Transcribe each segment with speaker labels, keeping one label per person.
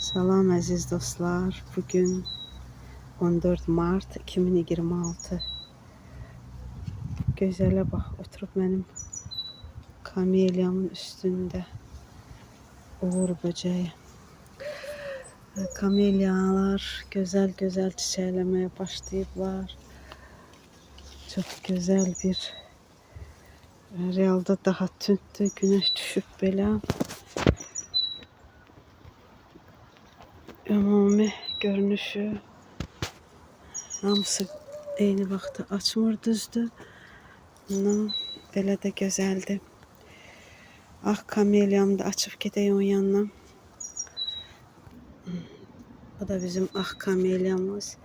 Speaker 1: Salam əziz dostlar. Bugün 14 Mart 2026. Gözələ bax, oturub mənim kamelyamın üstündə uğur böcəyi. Kamelyalar gözəl-gözəl çiçəkləməyə başlayıblar. Çox gözəl bir, realda daha tündür, günəş düşüb belə. Ümumi görünüşü hamısı eyni vaxtda açmır, düzdür. Belə də gözəldir. Ağ kamelyamı da açıb gedək onun yanına. Bu da bizim ağ kamelyamız.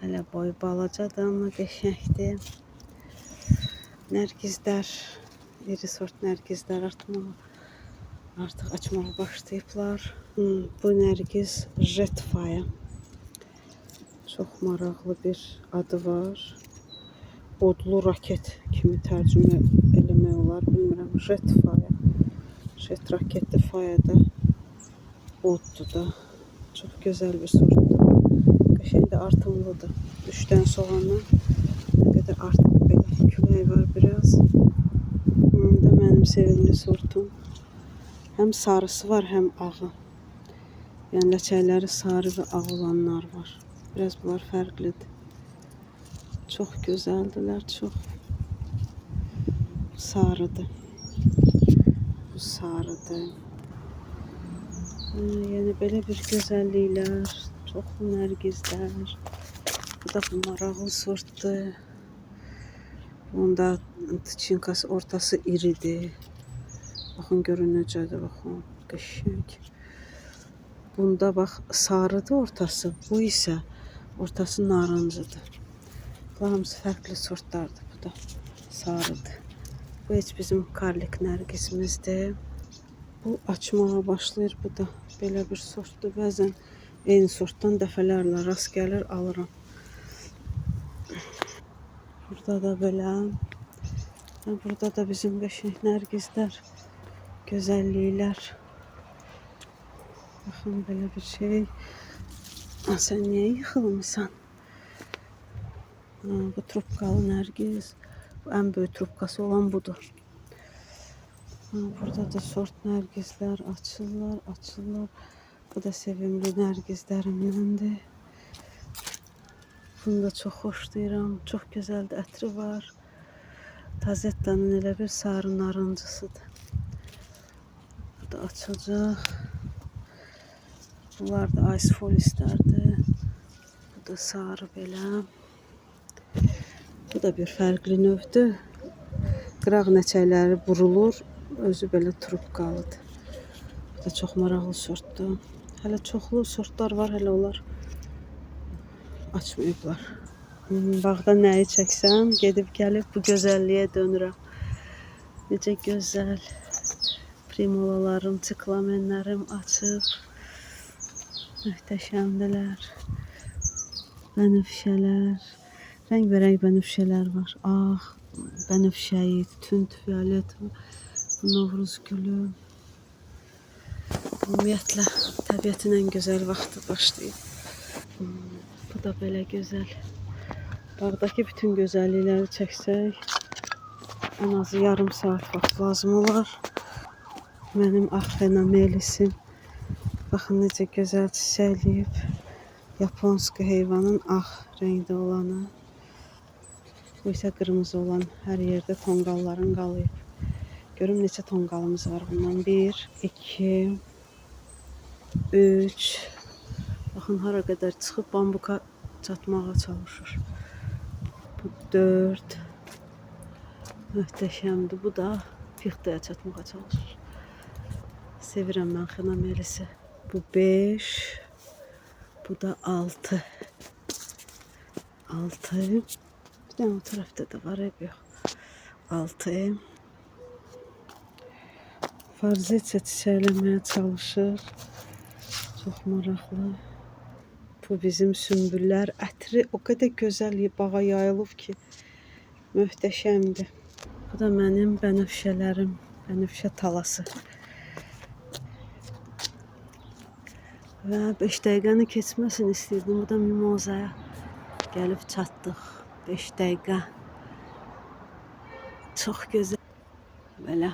Speaker 1: Hələ boyu balacadır, amma qəşəngdir. Nərgizlər, iri sort nərgizlər artıq açmağa başlayıblar. Bu nərgiz Jetfire. Çox maraqlı bir adı var. Odlu raket kimi tərcümə eləmək olar, bilmirəm. Jetfire. Jet raketli fire da oddur da. Çox gözəl bir sortdur. Qəşəng də artımlıdır. Düşdən soğandan nə qədər artıq belə külək var biraz. Bunun da mənim sevimli sortum. Həm sarısı var, həm ağı. Yəni ləçəkləri sarı və ağ olanlar var. Biraz bunlar fərqlidir. Çox gözəldirlər, çox. Sarıdır. Bu sarıdır. Yəni belə bir gözəlliklər, çoxlu nərgizlər. Bu da maraqlı sortdur. Bunda tıçinkası ortası iridir. Baxın görün necədir, baxın. Qəşəng. Bunda bax sarıdır ortası, bu isə ortası narıncıdır. Bunlar hamısı fərqli sortlardır. Bu da sarıdır. Bu heç bizim karlik nərgizimizdir. Bu açmağa başlayır. Bu da belə bir sortdur. Bəzən eyni sortdan dəfələrlə rast gəlir, alıram. Burada da belə. Burada da bizim qəşəng nərgizlər, gözəlliklər. Baxın belə bir şey. Sən niyə yıxılmısan? Bu trubkalı nərgiz. Bu ən böyük trubkası olan budur. Burada da sort nərgizlər açırlar. Bu da sevimli nərgizlərimdəndir. Bunu da çox xoşlayıram. Çox gözəldir, ətri var. Tazettanın elə bir sarı narıncısıdır. Bu da açılacaq. Bunlar da ice folislərdir. Bu da sarı belə. Bu da bir fərqli növdür. Qıraq nəçəkləri burulur. Özü belə trubkalıdır. Bu da çox maraqlı sortdur. Hələ çoxlu sortlar var, hələ onlar açmayıblar. Bağda nəyi çəksəm, gedib gəlib bu gözəlliyə dönürəm. Necə gözəl primolalarım, siklamenlərim açıb. Möhtəşəmdilər. Bənövşələr. Rəngbərəng bənövşələr var. Ağ bənövşəyi, tünd fiolet, Novruz gülü. Ümumiyyətlə, təbiətin ən gözəl vaxtı başlayıb. Bu da belə gözəl. Bağdakı bütün gözəllikləri çəksək, ən azı yarım saat vaxt lazım olar. Mənim ağ fenamelisim. Baxın necə gözəl çiçəkləyib. Yaponski heyvanın ağ rəngdə olanı. Bu isə qırmızı olan, hər yerdə tonqalların qalıyıb. Görüm neçə tonqalımız var bundan. 1, 2, 3. Baxın hara qədər çıxıb bambuka çatmağa çalışır. Bu 4. Möhtəşəmdir. Bu da pixtaya çatmağa çalışır. Sevirəm mən xenamelisi. Bu 5. Bu da 6. 6. Bir dənə o tərəfdə də var, yox. 6. Farzetsə çiçəkləməyə çalışır. Çox maraqlı. Bu bizim sümbüllər. Ətri o qədər gözəl bağa yayılıb ki, möhtəşəmdir. Bu da mənim bənövşələrim. Bənövşə talası. Və 5 dəqiqəni keçməsin istəyirdim. Bu da Mimozaya gəlib çatdıq. 5 dəqiqə. Çox gözəl. Belə.